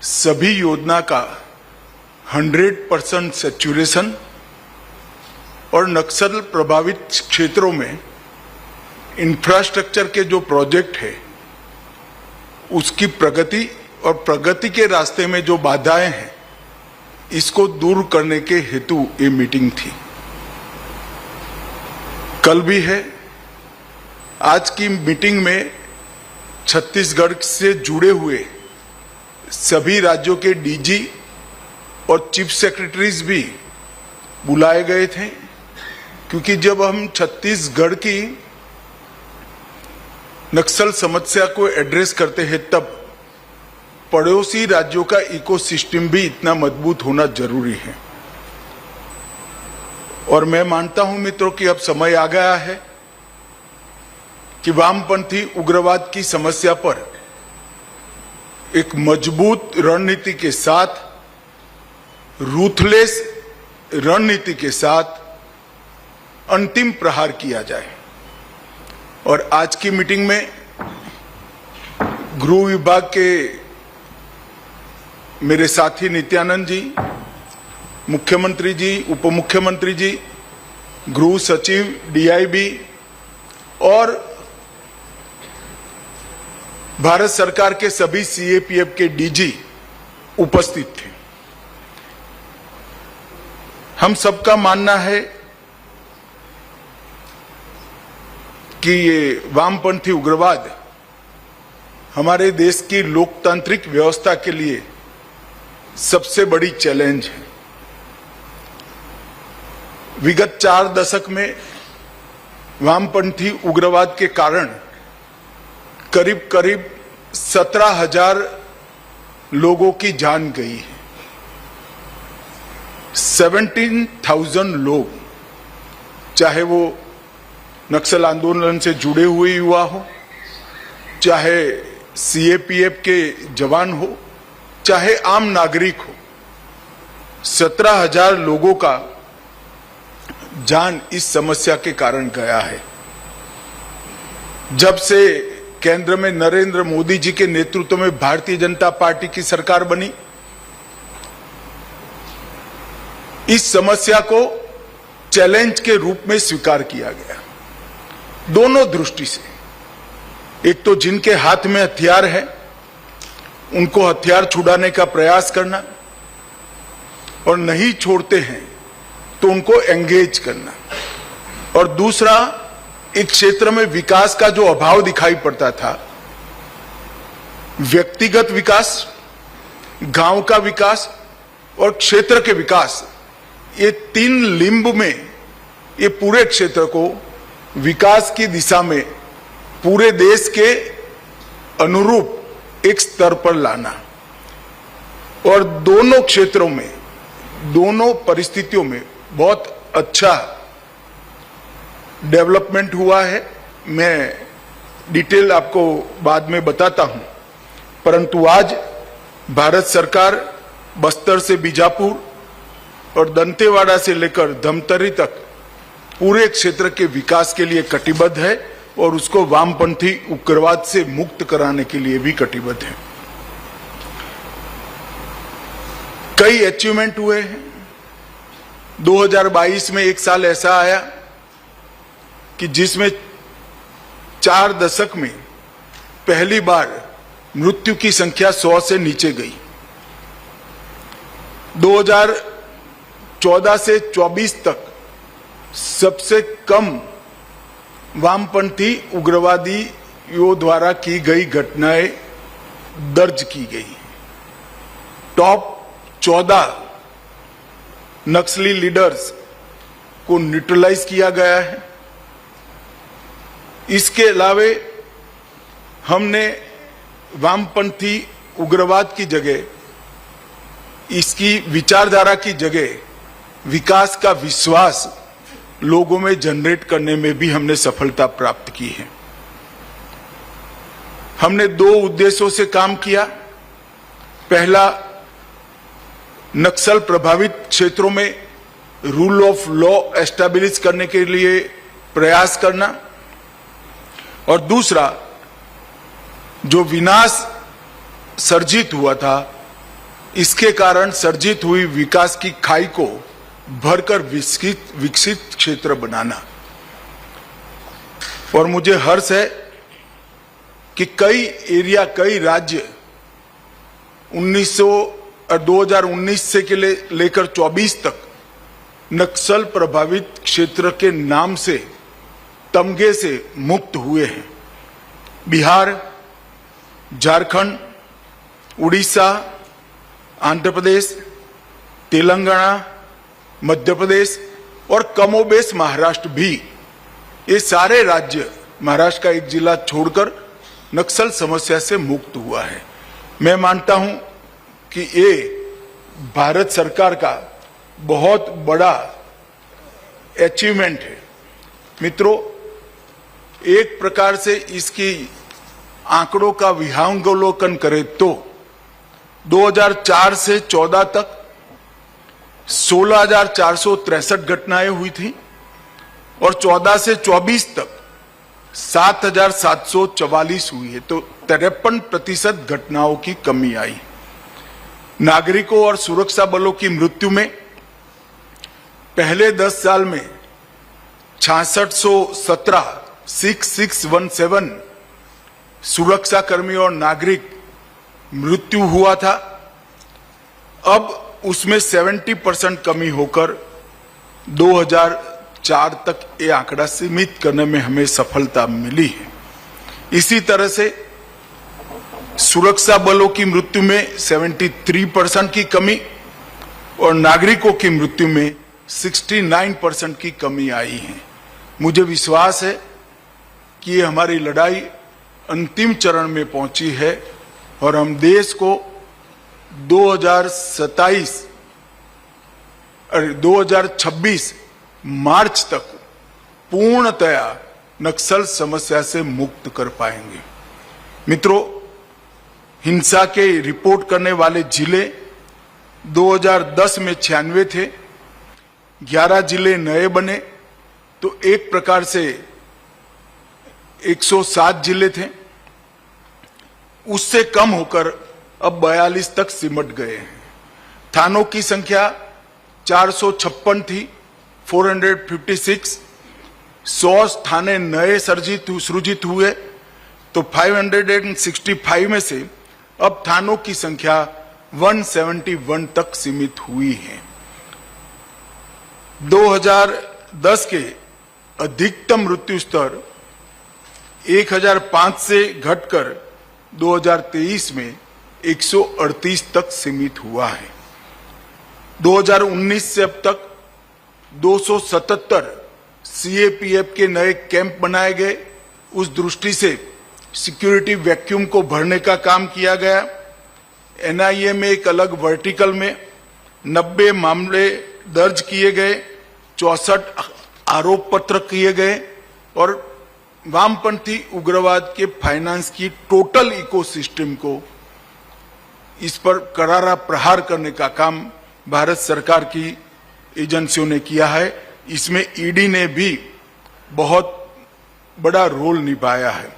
सभी योजना का 100% सैचुरेशन और नक्सल प्रभावित क्षेत्रों में इंफ्रास्ट्रक्चर के जो प्रोजेक्ट है उसकी प्रगति और प्रगति के रास्ते में जो बाधाएं हैं इसको दूर करने के हेतु ये मीटिंग थी। कल भी है। आज की मीटिंग में छत्तीसगढ़ से जुड़े हुए सभी राज्यों के डीजी और चीफ सेक्रेटरीज भी बुलाए गए थे, क्योंकि जब हम छत्तीसगढ़ की नक्सल समस्या को एड्रेस करते हैं तब पड़ोसी राज्यों का इकोसिस्टम भी इतना मजबूत होना जरूरी है। और मैं मानता हूं मित्रों कि अब समय आ गया है कि वामपंथी उग्रवाद की समस्या पर एक मजबूत रणनीति के साथ, रूथलेस रणनीति के साथ अंतिम प्रहार किया जाए। और आज की मीटिंग में गृह विभाग के मेरे साथी नित्यानंद जी, मुख्यमंत्री जी, उप मुख्यमंत्री जी, गृह सचिव, डीआईबी और भारत सरकार के सभी सीएपीएफ के डीजी उपस्थित थे। हम सबका मानना है कि ये वामपंथी उग्रवाद हमारे देश की लोकतांत्रिक व्यवस्था के लिए सबसे बड़ी चैलेंज है। विगत 4 दशक में वामपंथी उग्रवाद के कारण करीब करीब 17,000 लोगों की जान गई है। 17,000 लोग, चाहे वो नक्सल आंदोलन से जुड़े हुए युवा हो, चाहे सीएपीएफ के जवान हो, चाहे आम नागरिक हो, 17,000 लोगों का जान इस समस्या के कारण गया है। जब से केंद्र में नरेंद्र मोदी जी के नेतृत्व में भारतीय जनता पार्टी की सरकार बनी, इस समस्या को चैलेंज के रूप में स्वीकार किया गया, दोनों दृष्टि से। एक तो जिनके हाथ में हथियार है उनको हथियार छुड़ाने का प्रयास करना, और नहीं छोड़ते हैं तो उनको एंगेज करना। और दूसरा, एक क्षेत्र में विकास का जो अभाव दिखाई पड़ता था, व्यक्तिगत विकास, गांव का विकास और क्षेत्र के विकास, ये 3 लिंब में ये पूरे क्षेत्र को विकास की दिशा में पूरे देश के अनुरूप एक स्तर पर लाना। और दोनों क्षेत्रों में, दोनों परिस्थितियों में बहुत अच्छा डेवलपमेंट हुआ है। मैं डिटेल आपको बाद में बताता हूं, परंतु आज भारत सरकार बस्तर से बीजापुर और दंतेवाड़ा से लेकर धमतरी तक पूरे क्षेत्र के विकास के लिए कटिबद्ध है और उसको वामपंथी उग्रवाद से मुक्त कराने के लिए भी कटिबद्ध है। कई अचीवमेंट हुए हैं। 2022 में एक साल ऐसा आया कि जिसमें 4 दशक में पहली बार मृत्यु की संख्या 100 से नीचे गई। 2014 से 24 तक सबसे कम वामपंथी उग्रवादियों द्वारा की गई घटनाएं दर्ज की गई। टॉप 14 नक्सली लीडर्स को न्यूट्रलाइज किया गया है। इसके अलावे हमने वामपंथी उग्रवाद की जगह, इसकी विचारधारा की जगह विकास का विश्वास लोगों में जनरेट करने में भी हमने सफलता प्राप्त की है। हमने 2 उद्देश्यों से काम किया। पहला, नक्सल प्रभावित क्षेत्रों में रूल ऑफ लॉ एस्टैब्लिश करने के लिए प्रयास करना, और दूसरा, जो विनाश सर्जित हुआ था इसके कारण सर्जित हुई विकास की खाई को भरकर विकसित क्षेत्र बनाना। और मुझे हर्ष है कि कई राज्य 2019 से लेकर 24 तक नक्सल प्रभावित क्षेत्र के नाम से तमगे से मुक्त हुए हैं। बिहार, झारखंड, उड़ीसा, आंध्र प्रदेश, तेलंगाना, मध्य प्रदेश और कमोबेश महाराष्ट्र भी, ये सारे राज्य महाराष्ट्र का एक जिला छोड़कर नक्सल समस्या से मुक्त हुआ है। मैं मानता हूं कि ये भारत सरकार का बहुत बड़ा अचीवमेंट है। मित्रों, एक प्रकार से इसकी आंकड़ों का विहंगावलोकन करें तो 2004 से 14 तक 16,463 घटनाएं हुई थी और 14 से 24 तक 7,744 हुई है, तो 53% घटनाओं की कमी आई। नागरिकों और सुरक्षा बलों की मृत्यु में पहले 10 साल में 6617 सुरक्षा कर्मी और नागरिक मृत्यु हुआ था। अब उसमें 70% कमी होकर 2004 तक ये आंकड़ा सीमित करने में हमें सफलता मिली है। इसी तरह से सुरक्षा बलों की मृत्यु में 73% की कमी और नागरिकों की मृत्यु में 69% की कमी आई है। मुझे विश्वास है कि ये हमारी लड़ाई अंतिम चरण में पहुंची है और हम देश को 2026 मार्च तक पूर्णतया नक्सल समस्या से मुक्त कर पाएंगे। मित्रों, हिंसा के रिपोर्ट करने वाले जिले 2010 में 96 थे, 11 जिले नए बने, तो एक प्रकार से 107 जिले थे। उससे कम होकर अब 42 तक सिमट गए हैं। थानों की संख्या 456 थी, 456। 100 थाने नए सृजित हुए, तो 565 में से अब थानों की संख्या 171 तक सीमित हुई है। 2010 के अधिकतम मृत्यु स्तर 1005 से घटकर 2023 में 138 तक सीमित हुआ है। 2019 से अब तक 277 सीएपीएफ के नए कैंप बनाए गए। उस दृष्टि से सिक्योरिटी वैक्यूम को भरने का काम किया गया। एनआईए में एक अलग वर्टिकल में 90 मामले दर्ज किए गए, 64 आरोप पत्र किए गए और वामपंथी उग्रवाद के फाइनेंस की टोटल इकोसिस्टम को इस पर करारा प्रहार करने का काम भारत सरकार की एजेंसियों ने किया है। इसमें ईडी ने भी बहुत बड़ा रोल निभाया है।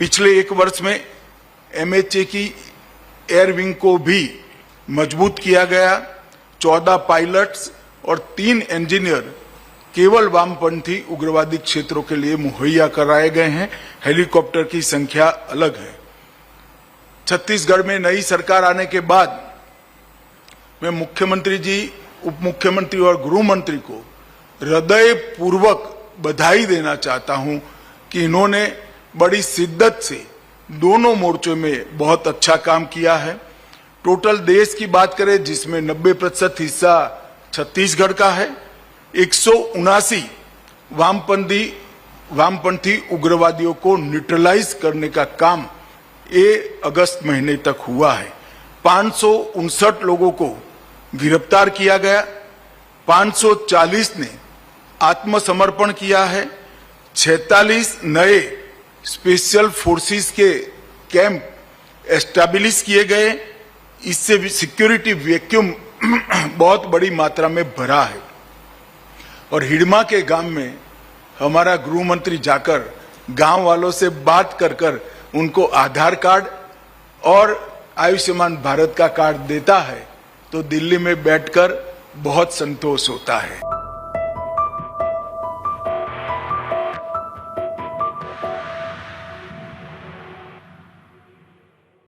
पिछले 1 वर्ष में एमएचए की एयर विंग को भी मजबूत किया गया। 14 पायलट्स और 3 इंजीनियर केवल वामपंथी उग्रवादी क्षेत्रों के लिए मुहैया कराए गए हैं। हेलीकॉप्टर की संख्या अलग है। छत्तीसगढ़ में नई सरकार आने के बाद मैं मुख्यमंत्री जी, उप मुख्यमंत्री और गृह मंत्री को हृदय पूर्वक बधाई देना चाहता हूं कि इन्होंने बड़ी शिद्दत से दोनों मोर्चों में बहुत अच्छा काम किया है। टोटल देश की बात करें जिसमें 90% हिस्सा छत्तीसगढ़ का है, 179 वामपंथी उग्रवादियों को न्यूट्रलाइज करने का काम अगस्त महीने तक हुआ है। 559 लोगों को गिरफ्तार किया गया, 540 ने आत्मसमर्पण किया है, 46 नए स्पेशल फोर्सेस के कैंप एस्टैब्लिश किए गए। इससे भी सिक्योरिटी वैक्यूम बहुत बड़ी मात्रा में भरा है। और हिडमा के गांव में हमारा गृह मंत्री जाकर गांव वालों से बात कर उनको आधार कार्ड और आयुष्मान भारत का कार्ड देता है तो दिल्ली में बैठकर बहुत संतोष होता है।